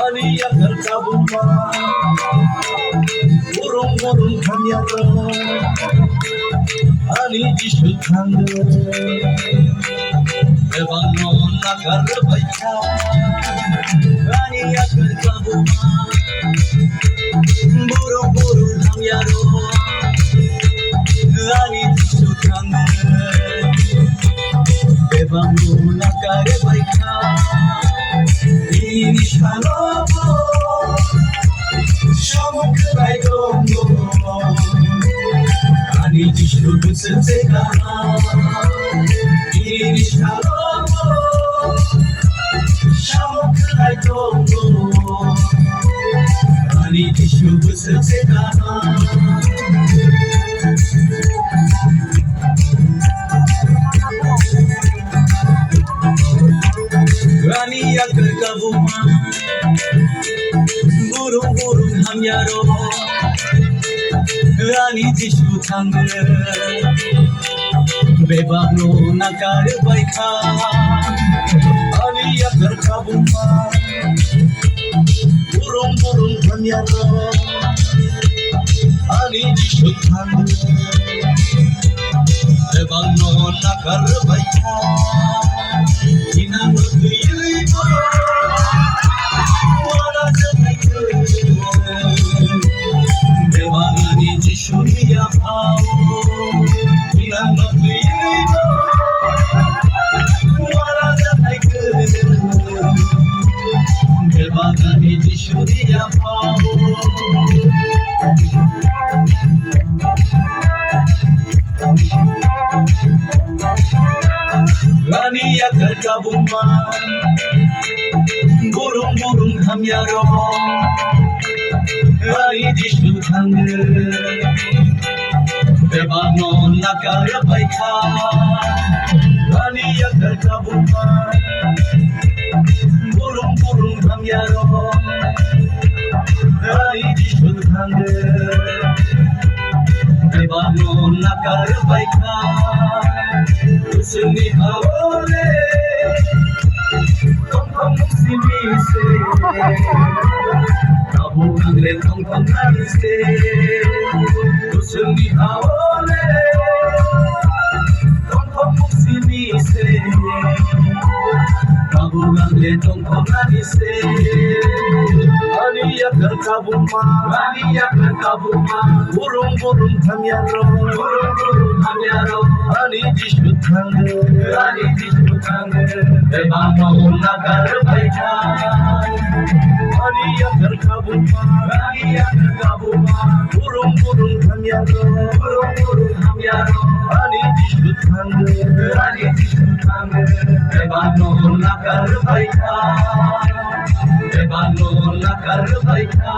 Ani agar kabuma burung-burung kanyara ani jishutanga evano nagar baita ani agar kabuma burung-burung kanyara ani jishutanga evano nagar baita ini shalobo shamuk baidongo ani jishutanga ini shalobo shamuk baidongo ani jishutanga Rani agar kabuma burung-burung hamyaro Rani jishutanga bebano nakar baika Ani agar kabuma burung-burung hamyaro Ani jishutanga bebano nakar baika Rani agar kabuma burung-burung hamyaro Rani jishutanga bebano nakar baika Rani agar kabuma burung-burung hamyaro Rani jishutanga bebano nakar baika Usni hawale tong simi se Kabu kangle tong nari se Usni hawale tong simi se Kabu kangle tong nari se Ani agar kabuma burung-burung hamyaro Ani jishutanga bebano nakar baita Ani agar kabuma burung-burung hamyaro Ani jishutanga bebano nakar baita Bebano nakar baita